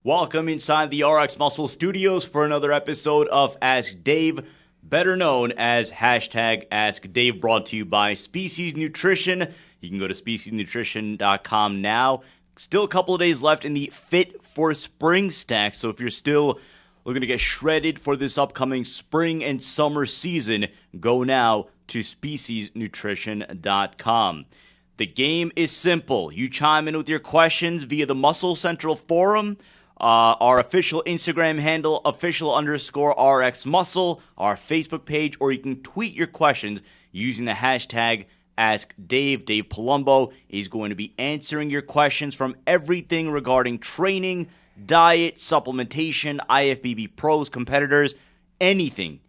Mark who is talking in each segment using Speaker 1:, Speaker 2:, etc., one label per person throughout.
Speaker 1: Welcome inside the RX Muscle Studios for another episode of Ask Dave, better known as hashtag Ask Dave, brought to you by Species Nutrition. You can go to speciesnutrition.com now. Still a couple of days left in the Fit for Spring stack, so if you're still looking to get shredded for this upcoming spring and summer season, go now to speciesnutrition.com. The game is simple. You chime in with your questions via the Muscle Central Forum, our official Instagram handle, official_RxMuscle, our Facebook page, or you can tweet your questions using the hashtag AskDave. Dave Palumbo is going to be answering your questions from everything regarding training, diet, supplementation, IFBB pros, competitors, anything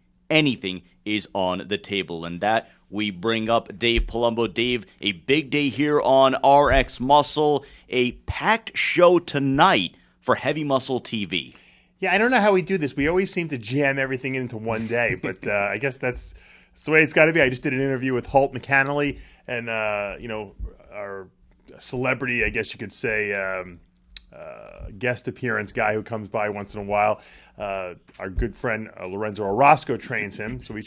Speaker 1: is on the table. And that we bring up Dave Palumbo. Dave, a big day here on RX Muscle, a packed show tonight for Heavy Muscle TV.
Speaker 2: Yeah, I don't know how we do this. We always seem to jam everything into one day, but I guess that's the way it's got to be. I just did an interview with Holt McCannley, and our celebrity, I guess you could say, guest appearance guy who comes by once in a while. Our good friend Lorenzo Orozco trains him, so we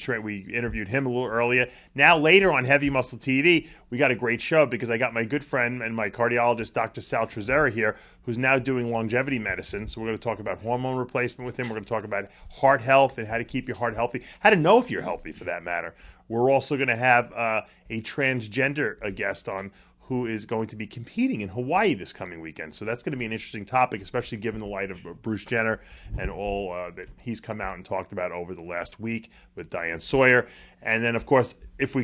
Speaker 2: interviewed him a little earlier. Now later on Heavy Muscle TV, we got a great show because I got my good friend and my cardiologist, Dr. Sal Trezera here, who's now doing longevity medicine. So we're going to talk about hormone replacement with him. We're going to talk about heart health and how to keep your heart healthy, how to know if you're healthy for that matter. We're also going to have a transgender guest on who is going to be competing in Hawaii this coming weekend. So that's going to be an interesting topic, especially given the light of Bruce Jenner and all that he's come out and talked about over the last week with Diane Sawyer. And then, of course, if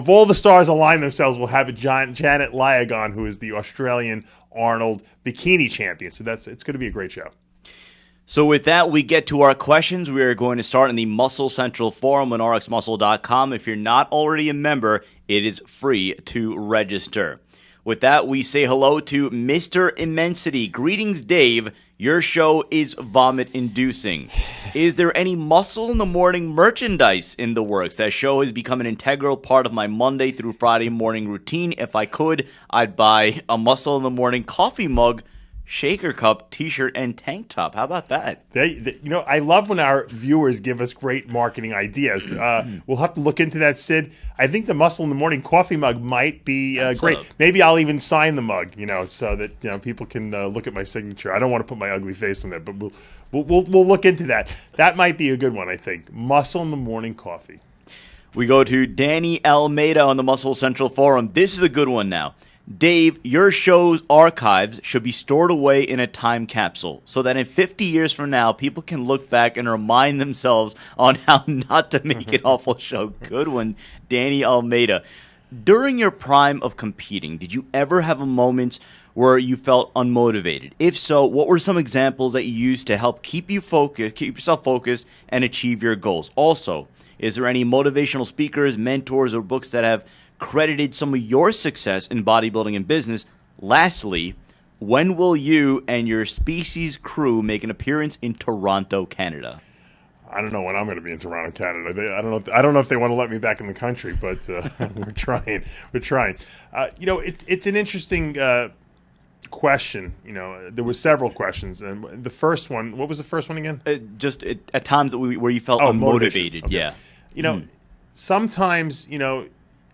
Speaker 2: all the stars align themselves, we'll have Janet Liagon, who is the Australian Arnold bikini champion. So it's going to be a great show.
Speaker 1: So with that, we get to our questions. We are going to start in the Muscle Central Forum on rxmuscle.com. If you're not already a member, it is free to register. With that, we say hello to Mr. Immensity. Greetings, Dave. Your show is vomit-inducing. Is there any Muscle in the Morning merchandise in the works? That show has become an integral part of my Monday through Friday morning routine. If I could, I'd buy a Muscle in the Morning coffee mug, shaker cup, t-shirt, and tank top. How about that?
Speaker 2: I love when our viewers give us great marketing ideas. We'll have to look into that, Sid. I think the Muscle in the Morning coffee mug might be great. Maybe I'll even sign the mug, so that people can look at my signature. I don't want to put my ugly face on there, but we'll look into that. That might be a good one, I think. Muscle in the Morning coffee.
Speaker 1: We go to Danny Almeida on the Muscle Central Forum. This is a good one now. Dave, your show's archives should be stored away in a time capsule so that in 50 years from now, people can look back and remind themselves on how not to make an awful show. Good one, Danny Almeida. During your prime of competing, did you ever have a moment where you felt unmotivated? If so, what were some examples that you used to help keep yourself focused, and achieve your goals? Also, is there any motivational speakers, mentors, or books that have credited some of your success in bodybuilding and business? Lastly, when will you and your Species crew make an appearance in Toronto, Canada?
Speaker 2: I don't know when I'm going to be in Toronto, Canada. I don't know if they want to let me back in the country, but we're trying. It's an interesting question. There were several questions, and the first one. What was the first one again?
Speaker 1: Just at times where you felt unmotivated. Okay. Yeah.
Speaker 2: Sometimes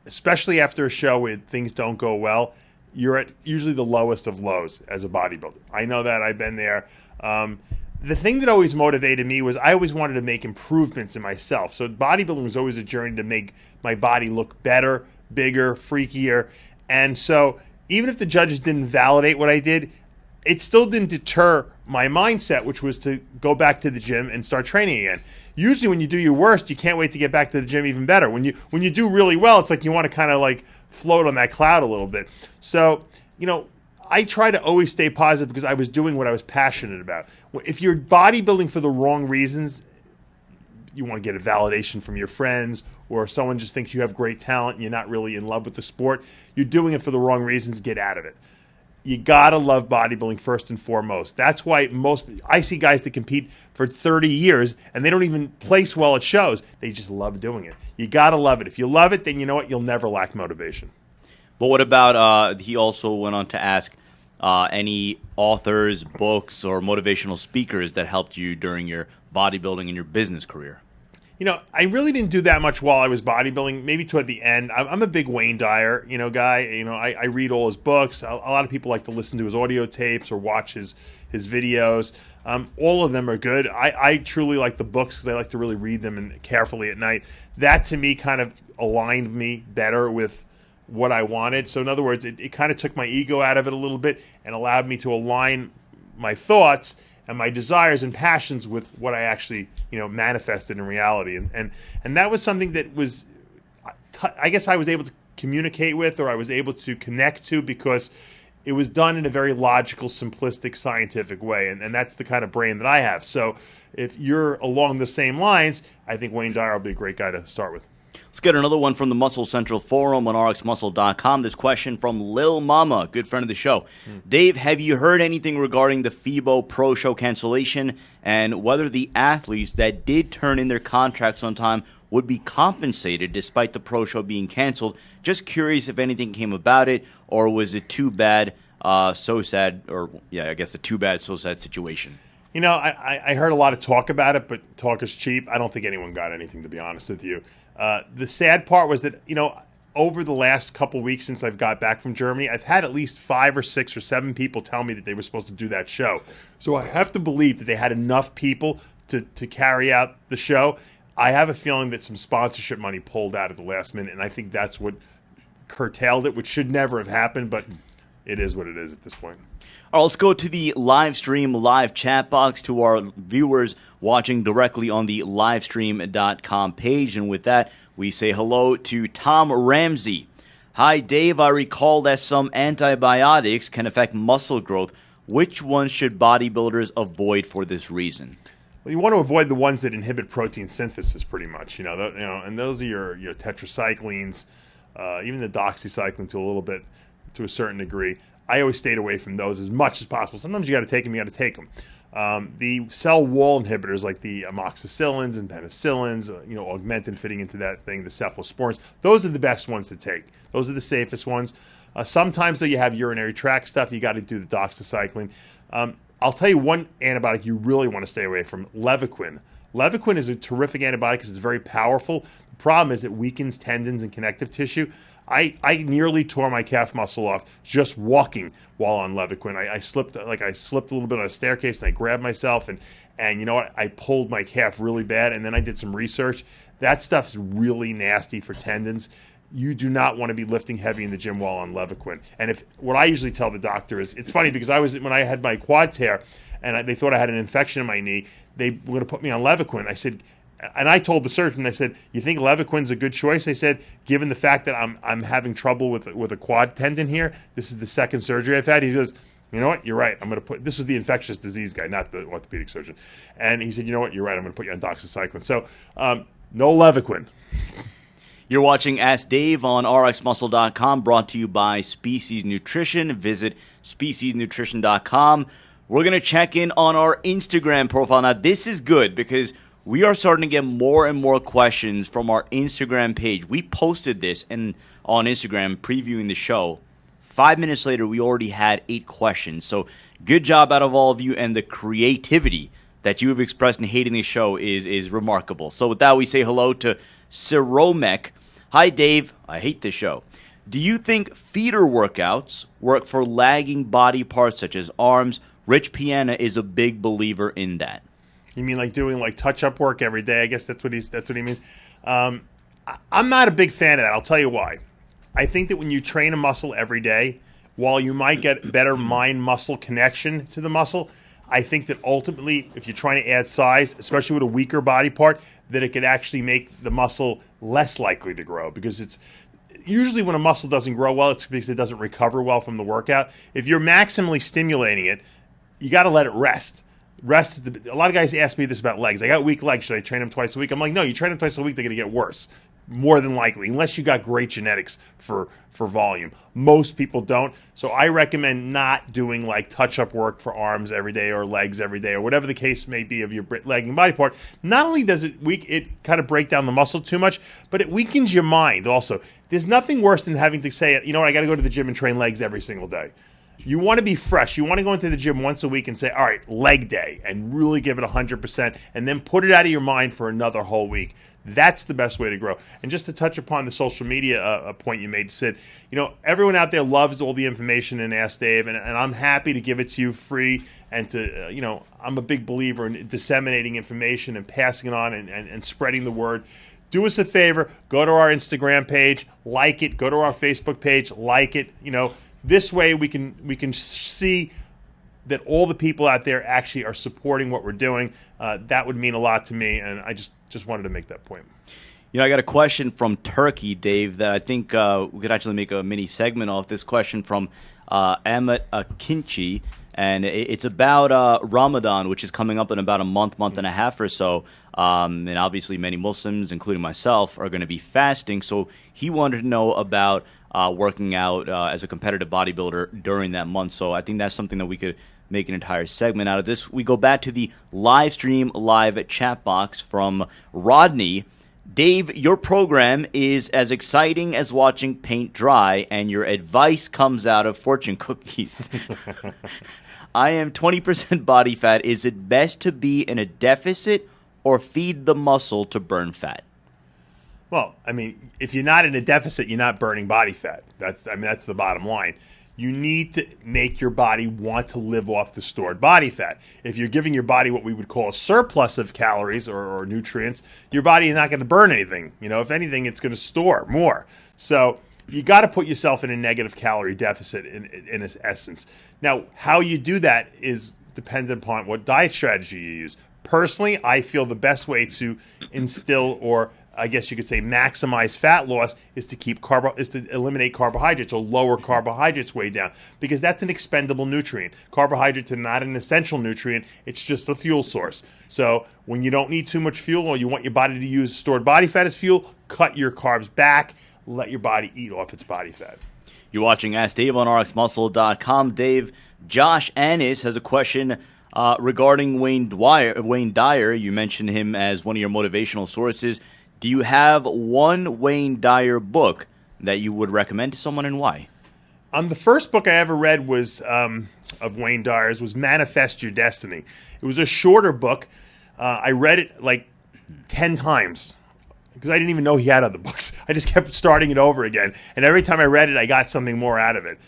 Speaker 2: especially after a show where things don't go well, you're at usually the lowest of lows as a bodybuilder. I know that. I've been there. The thing that always motivated me was I always wanted to make improvements in myself. So bodybuilding was always a journey to make my body look better, bigger, freakier. And so even if the judges didn't validate what I did, it still didn't deter my mindset, which was to go back to the gym and start training again. Usually when you do your worst, you can't wait to get back to the gym even better. When you do really well, it's like you want to kind of like float on that cloud a little bit. So, I try to always stay positive because I was doing what I was passionate about. If you're bodybuilding for the wrong reasons, you want to get a validation from your friends, or someone just thinks you have great talent and you're not really in love with the sport, you're doing it for the wrong reasons, get out of it. You gotta love bodybuilding first and foremost. That's why I see guys that compete for 30 years and they don't even place well at shows. They just love doing it. You gotta love it. If you love it, then you know what? You'll never lack motivation.
Speaker 1: But what about? He also went on to ask, any authors, books, or motivational speakers that helped you during your bodybuilding and your business career?
Speaker 2: I really didn't do that much while I was bodybuilding. Maybe toward the end. I'm a big Wayne Dyer, guy. I read all his books. A lot of people like to listen to his audio tapes or watch his videos. All of them are good. I truly like the books because I like to really read them and carefully at night. That to me kind of aligned me better with what I wanted. So in other words, it kind of took my ego out of it a little bit and allowed me to align my thoughts and my desires and passions with what I actually, manifested in reality. And that was something that was, I guess I was able to communicate with, or I was able to connect to, because it was done in a very logical, simplistic, scientific way. And that's the kind of brain that I have. So if you're along the same lines, I think Wayne Dyer will be a great guy to start with.
Speaker 1: Let's get another one from the Muscle Central Forum on rxmuscle.com. This question from Lil Mama, good friend of the show. Dave, have you heard anything regarding the FIBO Pro Show cancellation and whether the athletes that did turn in their contracts on time would be compensated despite the Pro Show being canceled? Just curious if anything came about it, or was it too bad, so sad, or I guess a too bad, so sad situation?
Speaker 2: I heard a lot of talk about it, but talk is cheap. I don't think anyone got anything, to be honest with you. The sad part was that, over the last couple weeks since I've got back from Germany, I've had at least 5 or 6 or 7 people tell me that they were supposed to do that show. So I have to believe that they had enough people to carry out the show. I have a feeling that some sponsorship money pulled out at the last minute, and I think that's what curtailed it, which should never have happened, but it is what it is at this point.
Speaker 1: All right, let's go to the live stream, live chat box, to our viewers watching directly on the livestream.com page. And with that, we say hello to Tom Ramsey. Hi, Dave. I recall that some antibiotics can affect muscle growth. Which ones should bodybuilders avoid for this reason?
Speaker 2: Well, you want to avoid the ones that inhibit protein synthesis, pretty much. And those are your tetracyclines, even the doxycycline to a certain degree. I always stayed away from those as much as possible. Sometimes you got to take them, The cell wall inhibitors like the amoxicillins and penicillins, augmentin fitting into that thing, the cephalosporins, those are the best ones to take. Those are the safest ones. Sometimes, though, you have urinary tract stuff. You got to do the doxycycline. I'll tell you one antibiotic you really want to stay away from, Levaquin. Levaquin is a terrific antibiotic because it's very powerful. The problem is it weakens tendons and connective tissue. I nearly tore my calf muscle off just walking while on Levaquin. I slipped a little bit on a staircase, and I grabbed myself, and you know what? I pulled my calf really bad, and then I did some research. That stuff's really nasty for tendons. You do not want to be lifting heavy in the gym while on Levaquin. And what I usually tell the doctor is, it's funny because when I had my quad tear and they thought I had an infection in my knee, they were going to put me on Levaquin. I told the surgeon, I said, you think Levaquin's a good choice? I said, given the fact that I'm having trouble with a quad tendon here, this is the second surgery I've had. He goes, you know what, you're right. This was the infectious disease guy, not the orthopedic surgeon. And he said, you know what, you're right. I'm going to put you on doxycycline. So no Levaquin.
Speaker 1: You're watching Ask Dave on rxmuscle.com, brought to you by Species Nutrition. Visit speciesnutrition.com. We're going to check in on our Instagram profile. Now, this is good because we are starting to get more and more questions from our Instagram page. We posted this on Instagram previewing the show. 5 minutes later, we already had 8 questions. So good job out of all of you, and the creativity that you have expressed in hating the show is remarkable. So with that, we say hello to Sirot MEK. Hi, Dave. I hate this show. Do you think feeder workouts work for lagging body parts such as arms? Rich Piana is a big believer in that.
Speaker 2: You mean like doing touch-up work every day? I guess that's what he means. I'm not a big fan of that. I'll tell you why. I think that when you train a muscle every day, while you might get better mind-muscle connection to the muscle, I think that ultimately, if you're trying to add size, especially with a weaker body part, that it could actually make the muscle less likely to grow. Because it's usually when a muscle doesn't grow well, it's because it doesn't recover well from the workout. If you're maximally stimulating it, you got to let it rest. A lot of guys ask me this about legs. I got weak legs. Should I train them twice a week? I'm like, no, you train them twice a week, they're going to get worse. More than likely, unless you got great genetics for volume. Most people don't. So I recommend not doing touch-up work for arms every day or legs every day or whatever the case may be of your lagging body part. Not only does it kind of break down the muscle too much, but it weakens your mind also. There's nothing worse than having to say, you know what, I got to go to the gym and train legs every single day. You want to be fresh. You want to go into the gym once a week and say, all right, leg day, and really give it 100%, and then put it out of your mind for another whole week. That's the best way to grow. And just to touch upon the social media point you made, Sid, everyone out there loves all the information in Ask Dave, and I'm happy to give it to you free. And to, I'm a big believer in disseminating information and passing it on and spreading the word. Do us a favor, go to our Instagram page, like it. Go to our Facebook page, like it. This way we can see that all the people out there actually are supporting what we're doing. That would mean a lot to me, and I just wanted to make that point.
Speaker 1: I got a question from Turkey, Dave, that I think we could actually make a mini segment off. This question from Amit Akinci, and it's about Ramadan, which is coming up in about a month and a half or so. And obviously many Muslims, including myself, are going to be fasting. So he wanted to know about working out as a competitive bodybuilder during that month. So I think that's something that we could make an entire segment out of this. We go back to the live stream live chat box from Rodney. Dave, your program is as exciting as watching paint dry, and your advice comes out of fortune cookies. I am 20% body fat. Is it best to be in a deficit or feed the muscle to burn fat?
Speaker 2: Well, if you're not in a deficit, you're not burning body fat. That's the bottom line. You need to make your body want to live off the stored body fat. If you're giving your body what we would call a surplus of calories or nutrients, your body is not going to burn anything. If anything, it's going to store more. So you got to put yourself in a negative calorie deficit in essence. Now, how you do that is dependent upon what diet strategy you use. Personally, I feel the best way to instill, or I guess you could say maximize fat loss, is to eliminate carbohydrates or lower carbohydrates way down, because that's an expendable nutrient. Carbohydrates are not an essential nutrient. It's just a fuel source. So when you don't need too much fuel, or you want your body to use stored body fat as fuel, cut your carbs back. Let your body eat off its body fat.
Speaker 1: You're watching Ask Dave on RxMuscle.com. Dave, Josh Annis has a question regarding Wayne Dyer. You mentioned him as one of your motivational sources. Do you have one Wayne Dyer book that you would recommend to someone, and why?
Speaker 2: The first book I ever read was of Wayne Dyer's was Manifest Your Destiny. It was a shorter book. I read it like 10 times because I didn't even know he had other books. I just kept starting it over again. And every time I read it, I got something more out of it.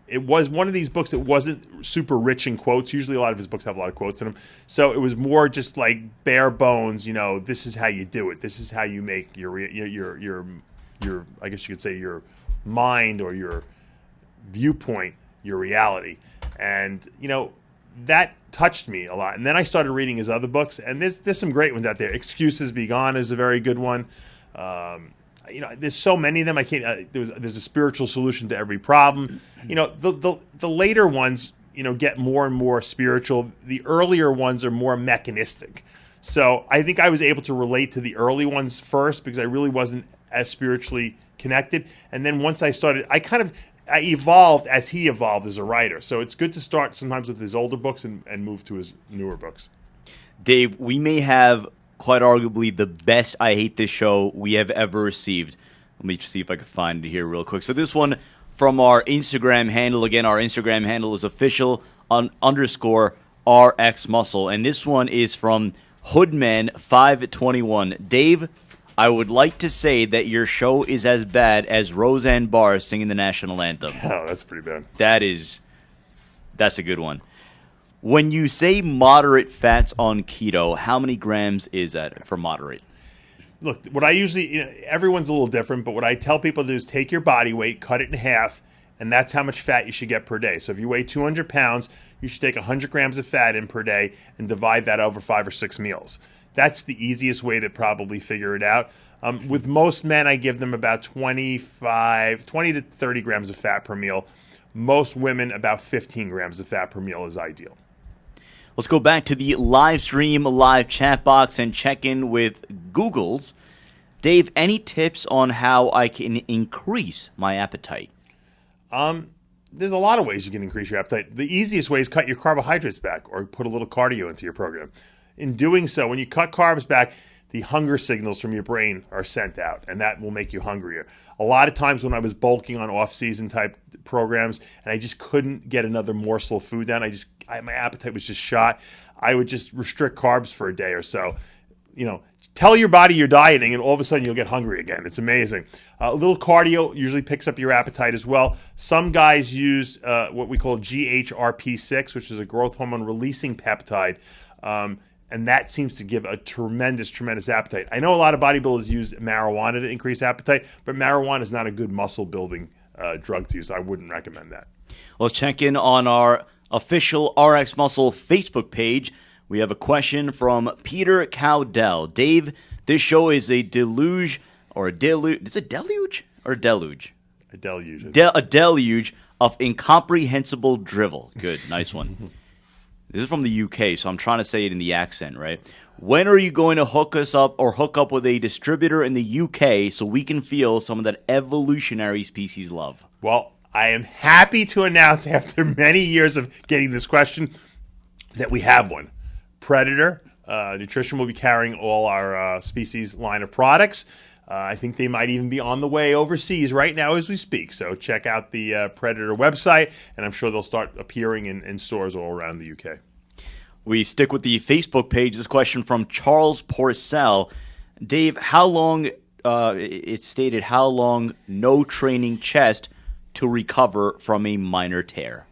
Speaker 2: It was one of these books that wasn't super rich in quotes. Usually a lot of his books have a lot of quotes in them. So it was more just like bare bones, this is how you do it. This is how you make your I guess you could say your mind or your viewpoint, your reality. And, that touched me a lot. And then I started reading his other books, and there's some great ones out there. Excuses Be Gone is a very good one. There's so many of them. I can't. There's a spiritual solution to every problem. The later ones, get more and more spiritual. The earlier ones are more mechanistic. So I think I was able to relate to the early ones first because I really wasn't as spiritually connected. And then once I started, I evolved as he evolved as a writer. So it's good to start sometimes with his older books and move to his newer books.
Speaker 1: Dave, we may have quite arguably the best I Hate This Show we have ever received. Let me see if I can find it here real quick. So this one from our Instagram handle. Again, our Instagram handle is official_RxMuscle. And this one is from Hoodman521. Dave, I would like to say that your show is as bad as Roseanne Barr singing the national anthem.
Speaker 2: Oh, that's pretty bad.
Speaker 1: That's a good one. When you say moderate fats on keto, how many grams is that for moderate?
Speaker 2: Look, what I usually, everyone's a little different, but what I tell people to do is take your body weight, cut it in half, and that's how much fat you should get per day. So if you weigh 200 pounds, you should take 100 grams of fat in per day and divide that over 5 or 6 meals. That's the easiest way to probably figure it out. With most men, I give them about 20 to 30 grams of fat per meal. Most women, about 15 grams of fat per meal is ideal.
Speaker 1: Let's go back to the live stream, live chat box, and check in with Google's. Dave, any tips on how I can increase my appetite?
Speaker 2: There's a lot of ways you can increase your appetite. The easiest way is cut your carbohydrates back or put a little cardio into your program. In doing so, when you cut carbs back, the hunger signals from your brain are sent out, and that will make you hungrier. A lot of times when I was bulking on off-season type programs and I just couldn't get another morsel of food down, my appetite was just shot, I would just restrict carbs for a day or so. Tell your body you're dieting, and all of a sudden you'll get hungry again. It's amazing. A little cardio usually picks up your appetite as well. Some guys use what we call GHRP6, which is a growth hormone releasing peptide, and that seems to give a tremendous, tremendous appetite. I know a lot of bodybuilders use marijuana to increase appetite, but marijuana is not a good muscle-building drug to use. I wouldn't recommend that.
Speaker 1: Let's check in on our official RX Muscle Facebook page. We have a question from Peter Cowdell. Dave, this show is a deluge or a deluge. Is it deluge or deluge?
Speaker 2: A deluge.
Speaker 1: A deluge of incomprehensible drivel. Good, nice one. This is from the UK, so I'm trying to say it in the accent, right? When are you going to hook us up or hook up with a distributor in the UK so we can feel some of that evolutionary species love?
Speaker 2: Well, I am happy to announce after many years of getting this question that we have one. Predator Nutrition will be carrying all our species line of products. I think they might even be on the way overseas right now as we speak. So check out the Predator website, and I'm sure they'll start appearing in stores all around the UK.
Speaker 1: We stick with the Facebook page. This question from Charles Porcel. Dave, how long, it stated, how long no training chest to recover from a minor tear?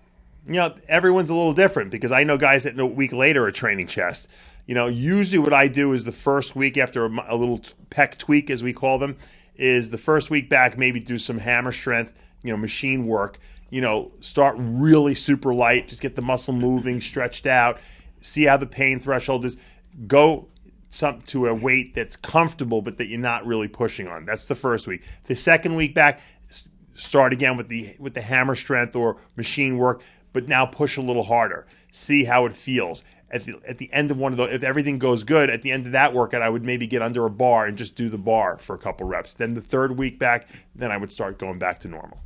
Speaker 2: Everyone's a little different because I know guys that a week later are training chest. Usually what I do is the first week after a little pec tweak, as we call them, is the first week back, maybe do some hammer strength, machine work, start really super light, just get the muscle moving, stretched out, see how the pain threshold is, go to a weight that's comfortable but that you're not really pushing on. That's the first week. The second week back, start again with the hammer strength or machine work, but now push a little harder. See how it feels. At the end of one of those, if everything goes good, at the end of that workout, I would maybe get under a bar and just do the bar for a couple reps. Then the third week back, then I would start going back to normal.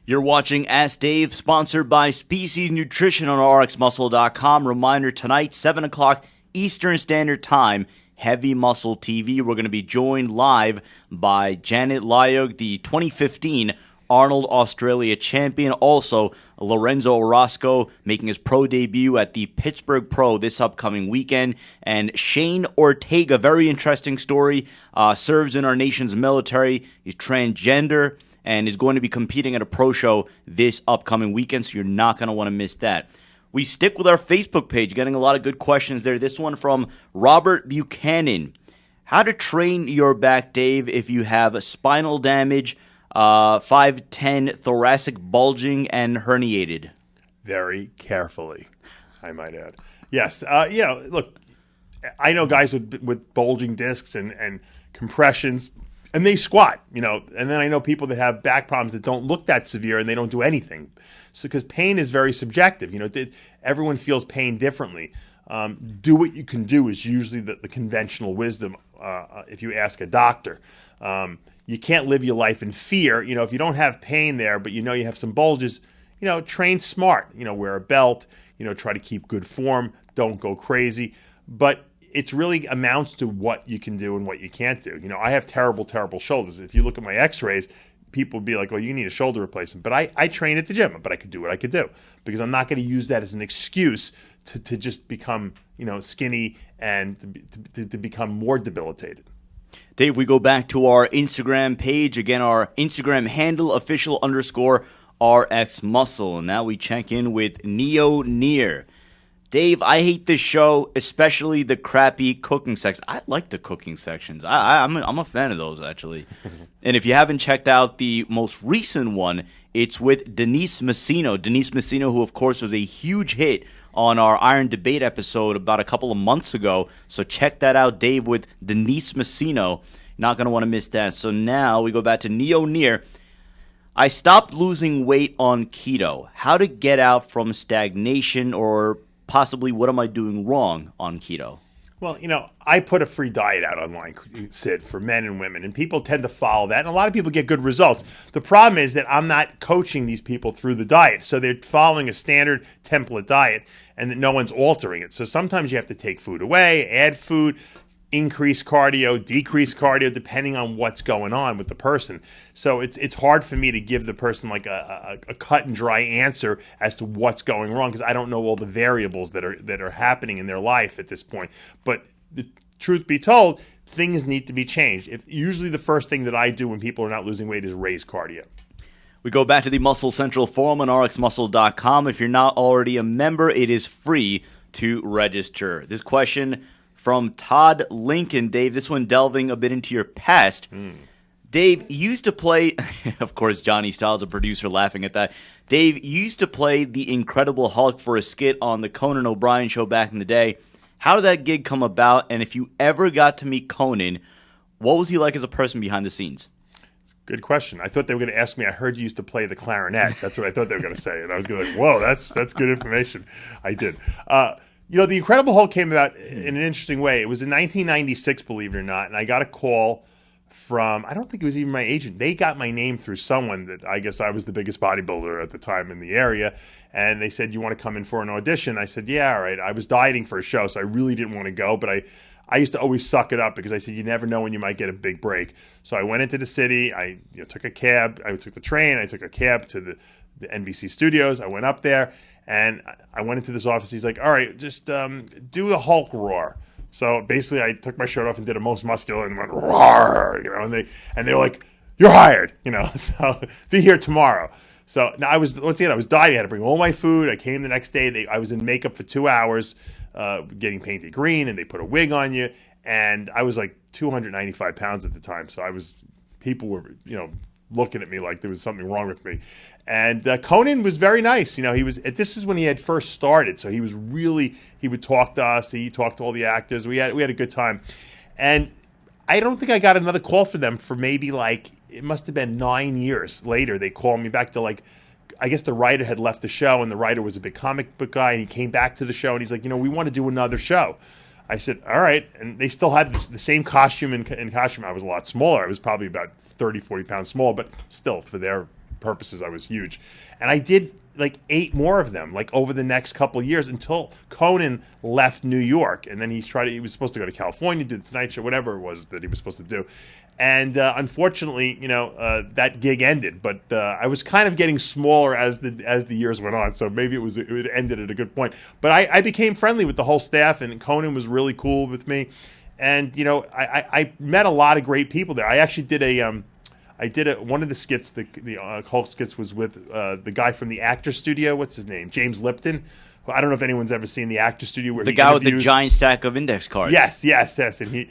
Speaker 1: You're watching Ask Dave, sponsored by Species Nutrition on rxmuscle.com. Reminder, tonight, 7 o'clock Eastern Standard Time, Heavy Muscle TV. We're going to be joined live by Janet Lyog, the 2015 Arnold Australia champion. Also, Lorenzo Orozco making his pro debut at the Pittsburgh Pro this upcoming weekend. And Shane Ortega, very interesting story, serves in our nation's military. He's transgender and is going to be competing at a pro show this upcoming weekend, so you're not going to want to miss that. We stick with our Facebook page, getting a lot of good questions there. This one from Robert Buchanan. How to train your back, Dave, if you have spinal damage, 5'10", thoracic bulging, and herniated?
Speaker 2: Very carefully, I might add. Yes, look, I know guys with bulging discs and compressions, and they squat, and then I know people that have back problems that don't look that severe and they don't do anything. So, because pain is very subjective, everyone feels pain differently. Do what you can do is usually the conventional wisdom if you ask a doctor. You can't live your life in fear. If you don't have pain there, but you have some bulges, train smart. Wear a belt, try to keep good form, don't go crazy. But it's really amounts to what you can do and what you can't do. I have terrible, terrible shoulders. If you look at my x-rays, people would be like, well, you need a shoulder replacement. But I train at the gym, but I could do what I could do because I'm not going to use that as an excuse to just become, skinny and to become more debilitated.
Speaker 1: Dave, we go back to our Instagram page. Again, our Instagram handle, official_RX Muscle. And now we check in with Neo Near. Dave, I hate this show, especially the crappy cooking section. I like the cooking sections. I'm a fan of those, actually. And if you haven't checked out the most recent one, it's with Denise Messino. Denise Messino, who, of course, was a huge hit on our Iron Debate episode about a couple of months ago. So check that out, Dave, with Denise Messino. Not going to want to miss that. So now we go back to Neo Near. I stopped losing weight on keto. How to get out from stagnation, or possibly what am I doing wrong on keto?
Speaker 2: Well, I put a free diet out online, Sid, for men and women, and people tend to follow that, and a lot of people get good results. The problem is that I'm not coaching these people through the diet, so they're following a standard template diet, and that no one's altering it. So sometimes you have to take food away, add food, increase cardio, decrease cardio, depending on what's going on with the person. So it's hard for me to give the person like a cut and dry answer as to what's going wrong, because I don't know all the variables that are happening in their life at this point. But the truth be told, things need to be changed. Usually the first thing that I do when people are not losing weight is raise cardio.
Speaker 1: We go back to the Muscle Central forum on rxmuscle.com. If you're not already a member, it is free to register. This question from Todd Lincoln. Dave, this one delving a bit into your past. Dave, you used to play, of course, Johnny Styles, a producer, laughing at that. Dave, you used to play the Incredible Hulk for a skit on the Conan OBrien show back in the day. How did that gig come about? And if you ever got to meet Conan, what was he like as a person behind the scenes?
Speaker 2: Good question. I thought they were going to ask me, I heard you used to play the clarinet. That's what I thought they were going to say. And I was going to be like, whoa, that's good information. I did. The Incredible Hulk came about in an interesting way. It was in 1996, believe it or not, and I got a call from, I don't think it was even my agent. They got my name through someone that I guess I was the biggest bodybuilder at the time in the area, and they said, you want to come in for an audition? I said, yeah, all right. I was dieting for a show, so I really didn't want to go, but I used to always suck it up because I said, you never know when you might get a big break. So I went into the city. I took a cab. I took the train. I took a cab to the NBC studios. I went up there, and I went into this office. He's like, all right, just do the Hulk roar. So basically, I took my shirt off and did a most muscular and went roar, and they were like, you're hired, so be here tomorrow. So now I was dieting. I had to bring all my food. I came the next day. I was in makeup for 2 hours, getting painted green, and they put a wig on you. And I was like 295 pounds at the time. So people were, looking at me like there was something wrong with me. And Conan was very nice. This is when he had first started. So he would talk to us. He talked to all the actors. We had a good time. And I don't think I got another call from them for maybe it must have been 9 years later. They called me back to I guess the writer had left the show, and the writer was a big comic book guy, and he came back to the show, and he's like, we want to do another show. I said, all right. And they still had the same costume and costume. I was a lot smaller. I was probably about 30, 40 pounds smaller, but still, for their purposes, I was huge. And I did 8 more of them, over the next couple of years until Conan left New York. And then he was supposed to go to California, do the Tonight Show, whatever it was that he was supposed to do. And unfortunately, that gig ended. But I was kind of getting smaller as the years went on, so maybe it ended at a good point. But I became friendly with the whole staff, and Conan was really cool with me. And I met a lot of great people there. I actually did one of the skits, the Hulk skits, was with the guy from the Actor Studio. What's his name? James Lipton. I don't know if anyone's ever seen the Actor Studio, where
Speaker 1: the guy with the giant stack of index cards.
Speaker 2: Yes. And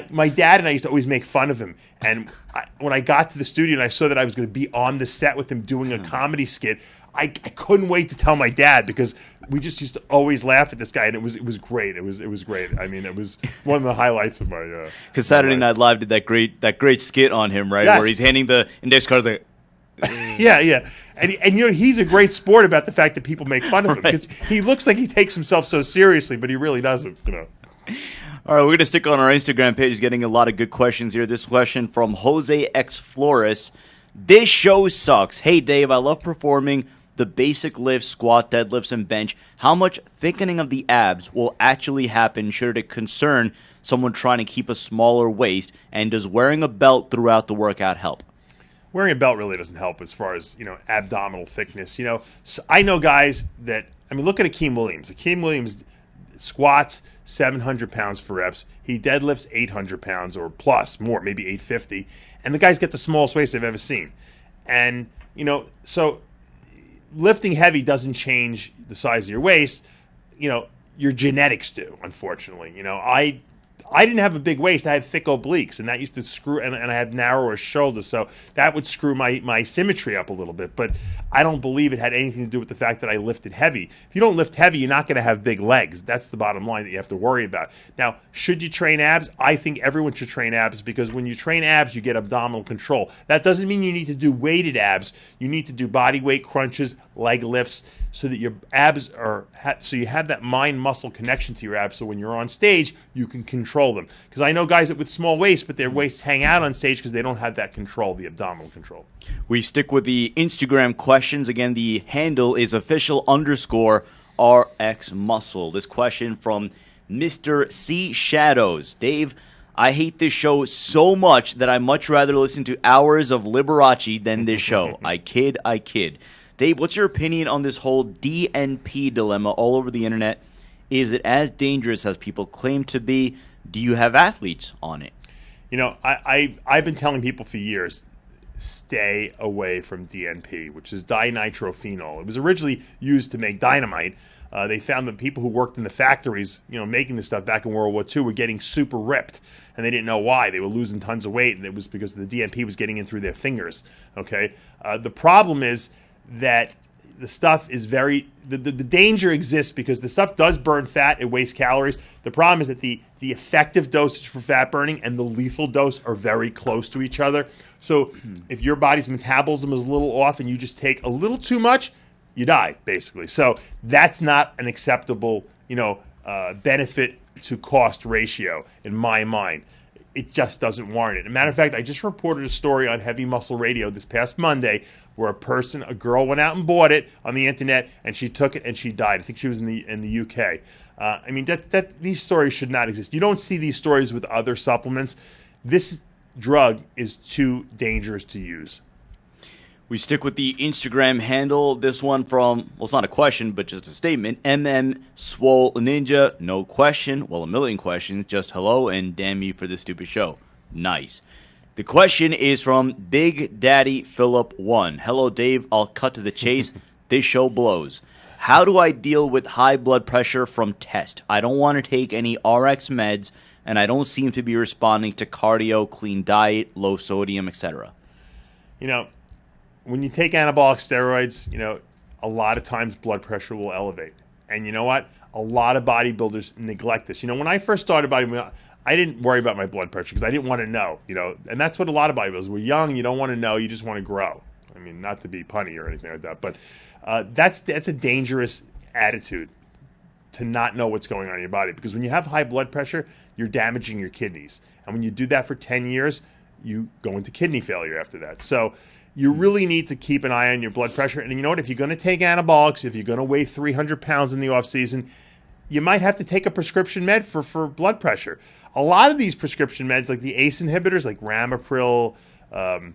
Speaker 2: my dad and I used to always make fun of him. And when I got to the studio and I saw that I was going to be on the set with him doing a comedy skit, I couldn't wait to tell my dad, because we just used to always laugh at this guy, and it was great. It was great. I mean, it was one of the highlights of my.
Speaker 1: Because Saturday Night Live did that great skit on him, right?
Speaker 2: Yes.
Speaker 1: Where he's handing the index card.
Speaker 2: Yeah. And he's a great sport about the fact that people make fun of him, because he looks like he takes himself so seriously, but he really doesn't.
Speaker 1: All right, we're going to stick on our Instagram page, getting a lot of good questions here. This question from Jose X Flores. This show sucks. Hey, Dave, I love performing the basic lifts, squat, deadlifts, and bench. How much thickening of the abs will actually happen should it concern someone trying to keep a smaller waist? And does wearing a belt throughout the workout help?
Speaker 2: Wearing a belt really doesn't help as far as, abdominal thickness. So I know guys that, look at Akeem Williams. Akeem Williams squats 700 pounds for reps. He deadlifts 800 pounds or plus, more, maybe 850. And the guy's got the smallest waist I've ever seen. And, so lifting heavy doesn't change the size of your waist. Your genetics do, unfortunately. I didn't have a big waist. I had thick obliques, and that used to screw, and I had narrower shoulders, so that would screw my symmetry up a little bit. But I don't believe it had anything to do with the fact that I lifted heavy. If you don't lift heavy, you're not going to have big legs. That's the bottom line that you have to worry about. Now, should you train abs? I think everyone should train abs, because when you train abs, you get abdominal control. That doesn't mean you need to do weighted abs. You need to do body weight crunches, leg lifts, so that your abs so you have that mind-muscle connection to your abs, so when you're on stage, you can control them. Because I know guys that with small waists, but their waists hang out on stage because they don't have that control, the abdominal control.
Speaker 1: We stick with the Instagram questions. Again, the handle is official_RX Muscle. This question from Mr. C. Shadows. Dave, I hate this show so much that I much rather listen to hours of Liberace than this show. I kid. Dave, what's your opinion on this whole DNP dilemma all over the internet? Is it as dangerous as people claim to be? Do you have athletes on it?
Speaker 2: You know, I've been telling people for years, stay away from DNP, which is dinitrophenol. It was originally used to make dynamite. They found that people who worked in the factories, making this stuff back in World War II were getting super ripped, and they didn't know why. They were losing tons of weight, and it was because the DNP was getting in through their fingers. Okay, the problem is that the stuff is the danger exists because the stuff does burn fat, it wastes calories. The problem is that the effective dosage for fat burning and the lethal dose are very close to each other. So if your body's metabolism is a little off and you just take a little too much, you die, basically. So that's not an acceptable, benefit to cost ratio in my mind. It just doesn't warrant it. As a matter of fact, I just reported a story on Heavy Muscle Radio this past Monday where a girl went out and bought it on the internet, and she took it and she died. I think she was in the UK. These stories should not exist. You don't see these stories with other supplements. This drug is too dangerous to use.
Speaker 1: We stick with the Instagram handle. This one from, well, it's not a question, but just a statement. Swole Ninja, no question. Well, a million questions. Just hello and damn you for this stupid show. Nice. The question is from Big Daddy Philip 1. Hello, Dave. I'll cut to the chase. This show blows. How do I deal with high blood pressure from test? I don't want to take any RX meds, and I don't seem to be responding to cardio, clean diet, low sodium, etc.
Speaker 2: When you take anabolic steroids, a lot of times blood pressure will elevate. And you know what? A lot of bodybuilders neglect this. When I first started bodybuilding, I didn't worry about my blood pressure because I didn't want to know, And that's what a lot of bodybuilders, we're young, you don't want to know, you just want to grow. I mean, not to be punny or anything like that, but that's a dangerous attitude to not know what's going on in your body. Because when you have high blood pressure, you're damaging your kidneys. And when you do that for 10 years, you go into kidney failure after that. So you really need to keep an eye on your blood pressure. And you know what? If you're going to take anabolics, if you're going to weigh 300 pounds in the off season, you might have to take a prescription med for blood pressure. A lot of these prescription meds, like the ACE inhibitors, like Ramapril, and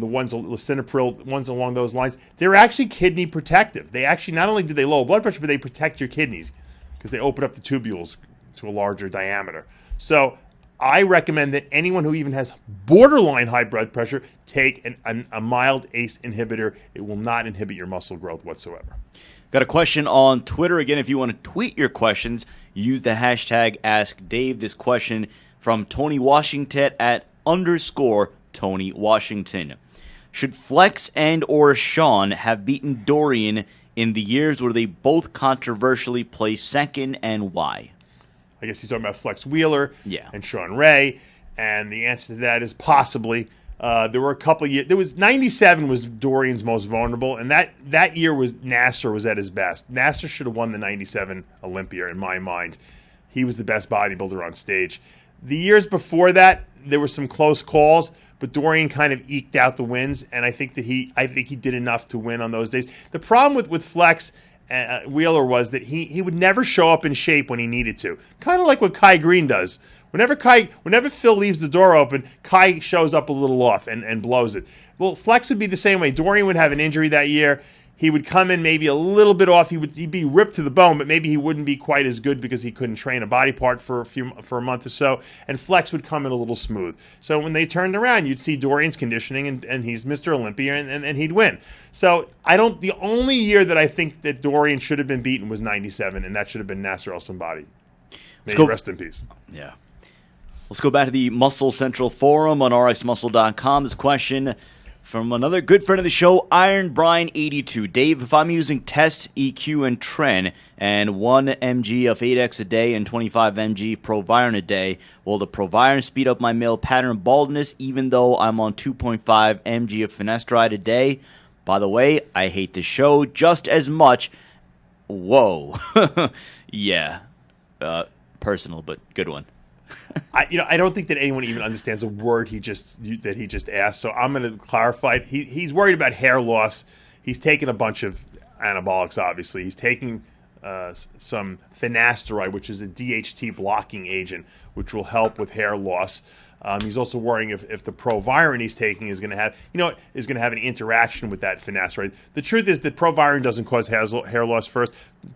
Speaker 2: the ones, lisinopril, ones along those lines, they're actually kidney protective. They actually, not only do they lower blood pressure, but they protect your kidneys because they open up the tubules to a larger diameter. So I recommend that anyone who even has borderline high blood pressure take a mild ACE inhibitor. It will not inhibit your muscle growth whatsoever.
Speaker 1: Got a question on Twitter. Again, if you want to tweet your questions, use the hashtag AskDave. This question from Tony Washington at _Tony Washington. Should Flex and or Sean have beaten Dorian in the years where they both controversially placed second, and why?
Speaker 2: I guess he's talking about Flex Wheeler and Sean Ray, and the answer to that is possibly. There were a couple of years. There was 97 was Dorian's most vulnerable, and that year was Nasser was at his best. Nasser should have won the 97 Olympia in my mind. He was the best bodybuilder on stage. The years before that, there were some close calls, but Dorian kind of eked out the wins, and I think he did enough to win on those days. The problem with Flex Wheeler was that he would never show up in shape when he needed to. Kind of like what Kai Green does. Whenever Phil leaves the door open, Kai shows up a little off and blows it. Well, Flex would be the same way. Dorian would have an injury that year. He would come in maybe a little bit off. He'd be ripped to the bone, but maybe he wouldn't be quite as good because he couldn't train a body part for a month or so. And Flex would come in a little smooth. So when they turned around, you'd see Dorian's conditioning, and he's Mr. Olympia, and he'd win. So the only year that I think that Dorian should have been beaten was 97, and that should have been Nasser El-Sonbaty. May he rest in peace.
Speaker 1: Yeah. Let's go back to the Muscle Central forum on rxmuscle.com. This question from another good friend of the show, Iron Brian 82. Dave, if I'm using Test, EQ, and Tren, and 1 mg of 8X a day and 25 mg Proviron a day, will the Proviron speed up my male pattern baldness even though I'm on 2.5 mg of finasteride a day? By the way, I hate the show just as much. Whoa. Yeah. Personal, but good one.
Speaker 2: I don't think that anyone even understands a word he just asked. So I'm going to clarify. He's worried about hair loss. He's taken a bunch of anabolics. Obviously, he's taking some finasteride, which is a DHT blocking agent, which will help with hair loss. He's also worrying if the Proviron he's taking is going to have, any interaction with that finasteride. The truth is that Proviron doesn't cause hair loss first.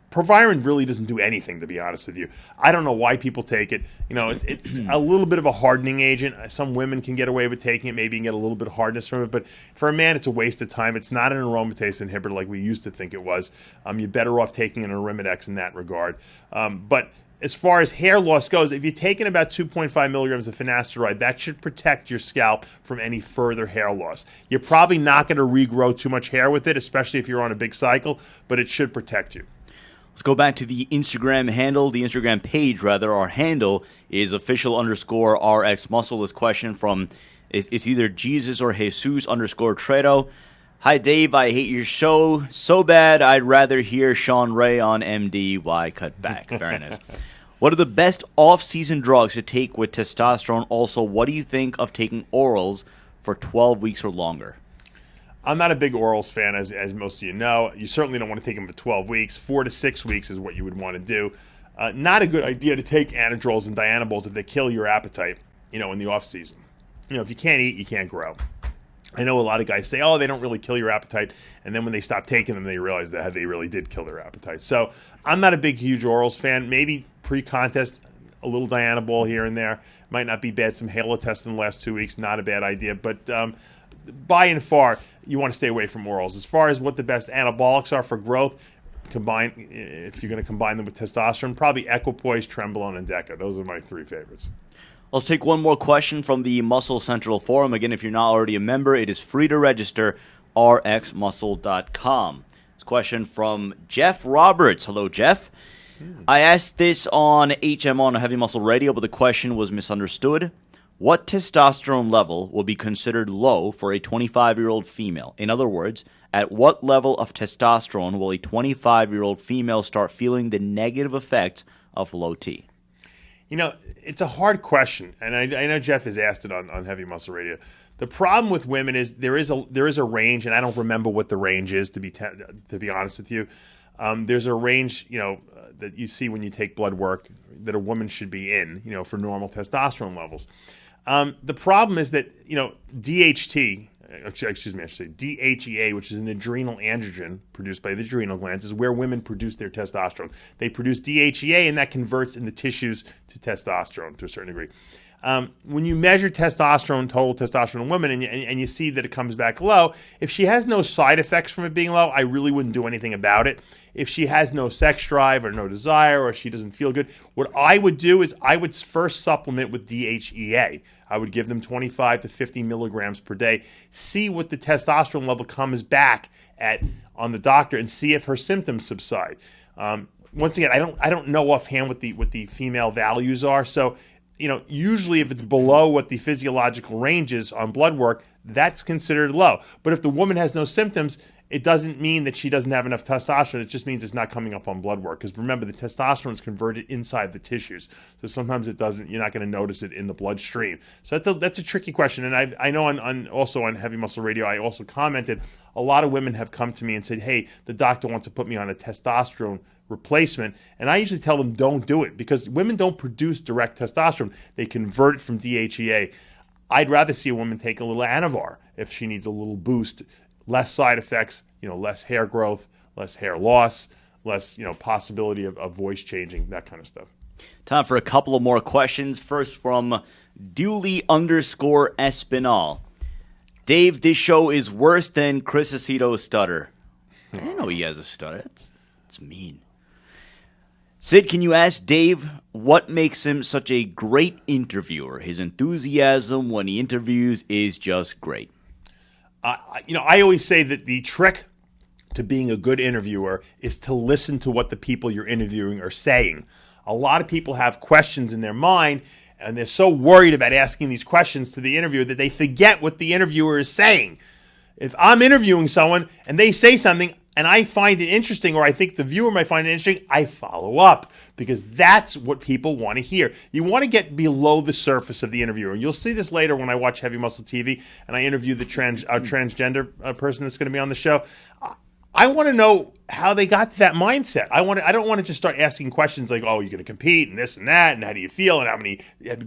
Speaker 2: Proviron really doesn't do anything, to be honest with you. I don't know why people take it. It's a little bit of a hardening agent. Some women can get away with taking it, maybe and get a little bit of hardness from it. But for a man, it's a waste of time. It's not an aromatase inhibitor like we used to think it was. You're better off taking an Arimidex in that regard. But as far as hair loss goes, if you're taking about 2.5 milligrams of finasteride, that should protect your scalp from any further hair loss. You're probably not going to regrow too much hair with it, especially if you're on a big cycle, but it should protect you.
Speaker 1: Let's go back to the Instagram handle, the Instagram page, rather. Our handle is official_RX Muscle. This question from, it's either Jesus or Jesus _Tredo. Hi, Dave. I hate your show so bad. I'd rather hear Sean Ray on MD. Why cut back? Very nice. What are the best off-season drugs to take with testosterone? Also, what do you think of taking orals for 12 weeks or longer?
Speaker 2: I'm not a big orals fan, as most of you know. You certainly don't want to take them for 12 weeks. 4 to 6 weeks is what you would want to do. Not a good idea to take anadrols and dianabols if they kill your appetite, in the off-season. If you can't eat, you can't grow. I know a lot of guys say, they don't really kill your appetite, and then when they stop taking them, they realize that they really did kill their appetite. So I'm not a big, huge orals fan. Maybe pre-contest, a little Dianabol here and there. Might not be bad. Some Halotest in the last 2 weeks, not a bad idea. But by and far, you want to stay away from orals. As far as what the best anabolics are for growth, if you're going to combine them with testosterone, probably Equipoise, Trenbolone, and Deca. Those are my 3 favorites.
Speaker 1: Let's take one more question from the Muscle Central Forum. Again, if you're not already a member, it is free to register, rxmuscle.com. This question from Jeff Roberts. Hello, Jeff. I asked this on HM on Heavy Muscle Radio, but the question was misunderstood. What testosterone level will be considered low for a 25-year-old female? In other words, at what level of testosterone will a 25-year-old female start feeling the negative effects of low T?
Speaker 2: It's a hard question, and I know Jeff has asked it on Heavy Muscle Radio. The problem with women is there is a range, and I don't remember what the range is, to be honest with you. There's a range, that you see when you take blood work that a woman should be in, for normal testosterone levels. The problem is that, DHT, I should say DHEA, which is an adrenal androgen produced by the adrenal glands, is where women produce their testosterone. They produce DHEA, and that converts in the tissues to testosterone to a certain degree. When you measure testosterone, total testosterone in women, and you see that it comes back low, if she has no side effects from it being low, I really wouldn't do anything about it. If she has no sex drive or no desire, or she doesn't feel good, what I would do is I would first supplement with DHEA. I would give them 25 to 50 milligrams per day, see what the testosterone level comes back at on the doctor, and see if her symptoms subside. Once again, I don't know offhand what the female values are, so usually if it's below what the physiological range is on blood work, that's considered low. But if the woman has no symptoms, it doesn't mean that she doesn't have enough testosterone. It just means it's not coming up on blood work. Because remember, the testosterone is converted inside the tissues. So sometimes it doesn't. You're not going to notice it in the bloodstream. So that's a tricky question. And I know also on Heavy Muscle Radio, I also commented, a lot of women have come to me and said, hey, the doctor wants to put me on a testosterone replacement, and I usually tell them don't do it because women don't produce direct testosterone. They convert it from DHEA. I'd rather see a woman take a little Anavar if she needs a little boost, less side effects, less hair growth, less hair loss, less possibility of voice changing, that kind of stuff.
Speaker 1: Time for a couple of more questions. First from Dooley_Espinal. Dave, this show is worse than Chris Aceto's stutter. I didn't know he has a stutter. That's mean. Sid, can you ask Dave what makes him such a great interviewer? His enthusiasm when he interviews is just great.
Speaker 2: I always say that the trick to being a good interviewer is to listen to what the people you're interviewing are saying. A lot of people have questions in their mind, and they're so worried about asking these questions to the interviewer that they forget what the interviewer is saying. If I'm interviewing someone and they say something, and I find it interesting, or I think the viewer might find it interesting, I follow up because that's what people want to hear. You want to get below the surface of the interviewer. And you'll see this later when I watch Heavy Muscle TV and I interview the transgender person that's going to be on the show. I want to know how they got to that mindset. I don't want to just start asking questions like, oh, you're going to compete and this and that, and how do you feel, and how many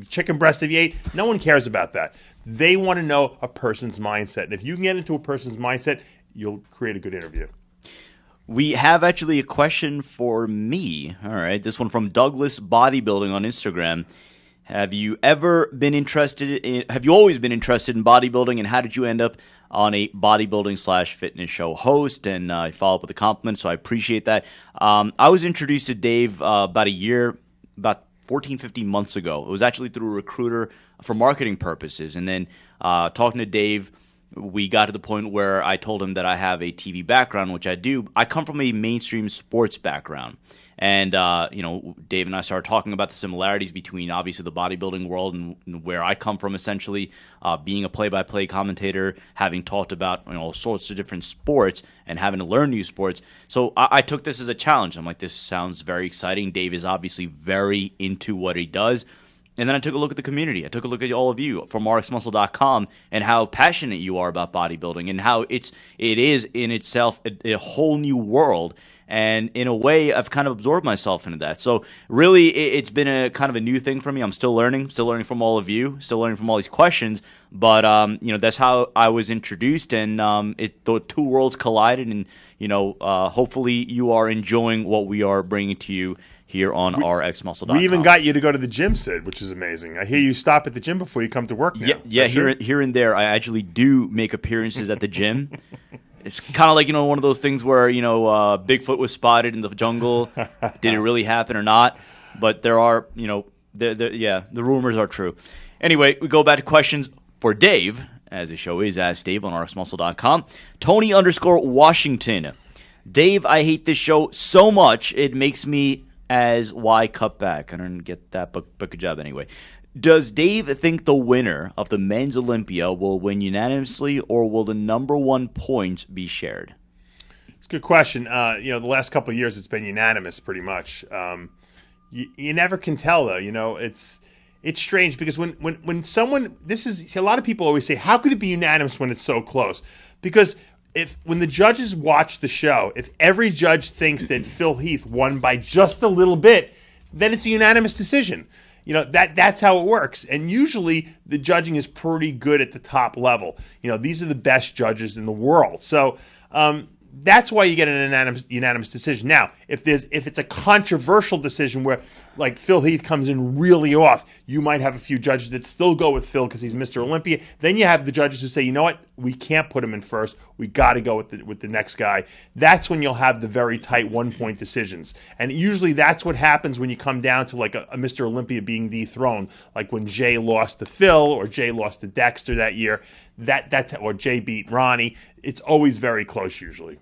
Speaker 2: chicken breasts have you ate? No one cares about that. They want to know a person's mindset. And if you can get into a person's mindset, you'll create a good interview.
Speaker 1: We have actually a question for me. All right. This one from Douglas Bodybuilding on Instagram. Have you always been interested in bodybuilding, and how did you end up on a bodybuilding/fitness show host? And I follow up with a compliment, so I appreciate that. I was introduced to Dave about 14, 15 months ago. It was actually through a recruiter for marketing purposes. And then talking to Dave, we got to the point where I told him that I have a TV background, which I do. I come from a mainstream sports background. And, Dave and I started talking about the similarities between, obviously, the bodybuilding world and where I come from, essentially, being a play-by-play commentator, having talked about all sorts of different sports and having to learn new sports. So I took this as a challenge. I'm like, this sounds very exciting. Dave is obviously very into what he does. And then I took a look at the community. I took a look at all of you from rxmuscle.com and how passionate you are about bodybuilding and how it is in itself a whole new world. And in a way, I've kind of absorbed myself into that. So really, it's been a kind of a new thing for me. I'm still learning from all of you, still learning from all these questions. But, that's how I was introduced, and the two worlds collided. And, hopefully you are enjoying what we are bringing to you here on rxmuscle.com.
Speaker 2: We even got you to go to the gym, Sid, which is amazing. I hear you stop at the gym before you come to work now.
Speaker 1: Yeah, here and there. I actually do make appearances at the gym. It's kind of like, one of those things where, Bigfoot was spotted in the jungle. Did it really happen or not? But there are, the rumors are true. Anyway, we go back to questions for Dave, as the show is Ask Dave on rxmuscle.com. Tony_Washington. Dave, I hate this show so much, it makes me as why cut back. I don't get that, but good job anyway. Does Dave think the winner of the Men's Olympia will win unanimously, or will the number one points be shared?
Speaker 2: It's a good question. The last couple of years it's been unanimous pretty much. You never can tell, though. It's strange because when someone, a lot of people always say, how could it be unanimous when it's so close? Because when the judges watch the show, if every judge thinks that Phil Heath won by just a little bit, then it's a unanimous decision. That's how it works. And usually the judging is pretty good at the top level. These are the best judges in the world. So that's why you get an unanimous decision. Now, if it's a controversial decision where, like, Phil Heath comes in really off, you might have a few judges that still go with Phil because he's Mr. Olympia. Then you have the judges who say, you know what, we can't put him in first. We got to go with the next guy. That's when you'll have the very tight 1-point decisions. And usually that's what happens when you come down to like a Mr. Olympia being dethroned, like when Jay lost to Phil or Jay lost to Dexter that year. Or Jay beat Ronnie. It's always very close usually.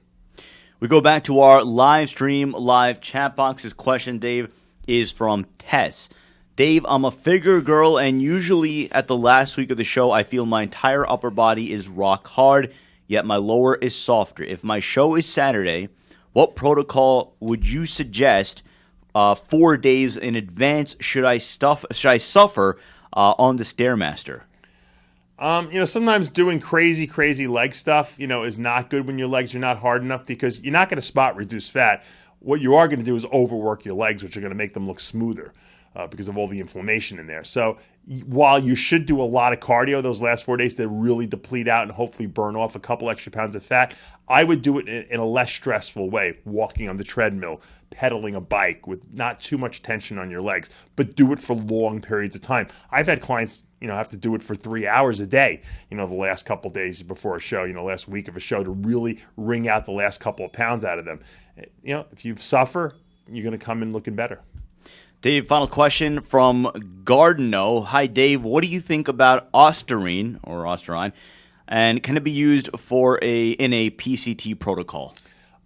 Speaker 1: We go back to our live stream, live chat box. This question, Dave, is from Tess. Dave, I'm a figure girl, and usually at the last week of the show, I feel my entire upper body is rock hard, yet my lower is softer. If my show is Saturday, what protocol would you suggest 4 days in advance? Should I suffer on the Stairmaster?
Speaker 2: Sometimes doing crazy leg stuff, is not good when your legs are not hard enough because you're not going to spot reduce fat. What you are going to do is overwork your legs, which are going to make them look smoother because of all the inflammation in there. So while you should do a lot of cardio those last 4 days to really deplete out and hopefully burn off a couple extra pounds of fat, I would do it in a less stressful way, walking on the treadmill, pedaling a bike with not too much tension on your legs, but do it for long periods of time. I've had clients have to do it for 3 hours a day, the last couple of days before a show, last week of a show to really wring out the last couple of pounds out of them. If you suffer, you're going to come in looking better.
Speaker 1: Dave, final question from Gardeno. Hi, Dave. What do you think about ASerine, and can it be used in a PCT protocol?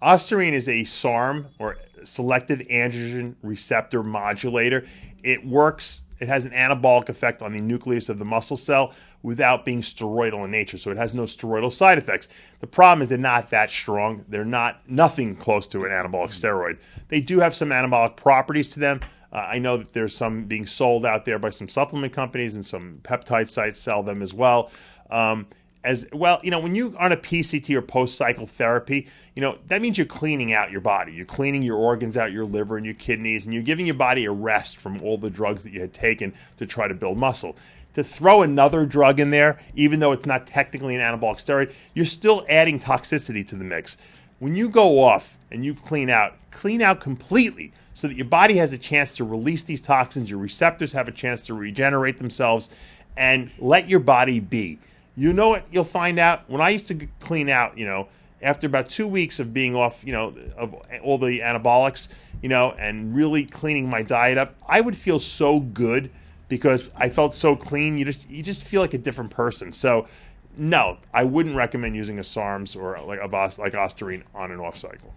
Speaker 2: ASerine is a SARM, or selective androgen receptor modulator. It works. It has an anabolic effect on the nucleus of the muscle cell without being steroidal in nature, so it has no steroidal side effects. The problem is they're not that strong. They're nothing close to an anabolic steroid. They do have some anabolic properties to them. I know that there's some being sold out there by some supplement companies, and some peptide sites sell them as well. as well. When you're on a PCT or post-cycle therapy, that means you're cleaning out your body. You're cleaning your organs out, your liver and your kidneys, and you're giving your body a rest from all the drugs that you had taken to try to build muscle. To throw another drug in there, even though it's not technically an anabolic steroid, you're still adding toxicity to the mix. When you go off and you clean out completely so that your body has a chance to release these toxins, your receptors have a chance to regenerate themselves, and let your body be. You know what you'll find out? When I used to clean out, after about 2 weeks of being off, of all the anabolics, and really cleaning my diet up, I would feel so good because I felt so clean. You just feel like a different person. So, no, I wouldn't recommend using a SARMs or like ASerine on an off cycle.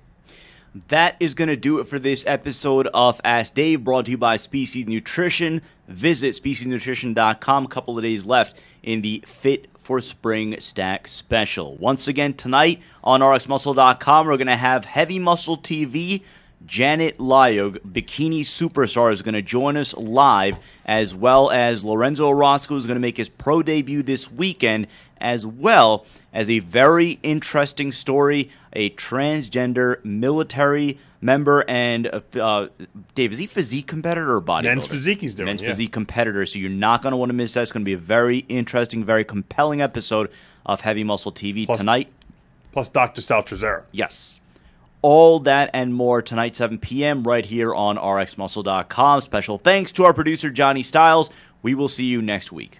Speaker 1: That is going to do it for this episode of Ask Dave, brought to you by Species Nutrition. Visit speciesnutrition.com. A couple of days left in the Fit for Spring Stack Special. Once again, tonight on rxmuscle.com, we're going to have Heavy Muscle TV. Janet Lyog, bikini superstar, is going to join us live, as well as Lorenzo Orozco is going to make his pro debut this weekend, as well as a very interesting story, a transgender military member and, Dave, is he physique competitor or bodybuilder?
Speaker 2: Men's physique he's doing,
Speaker 1: Men's physique competitor, so you're not going to want to miss that. It's going to be a very interesting, very compelling episode of Heavy Muscle TV tonight.
Speaker 2: Plus Dr. Sal Trezera.
Speaker 1: Yes. All that and more tonight, 7 p.m. right here on rxmuscle.com. Special thanks to our producer, Johnny Stiles. We will see you next week.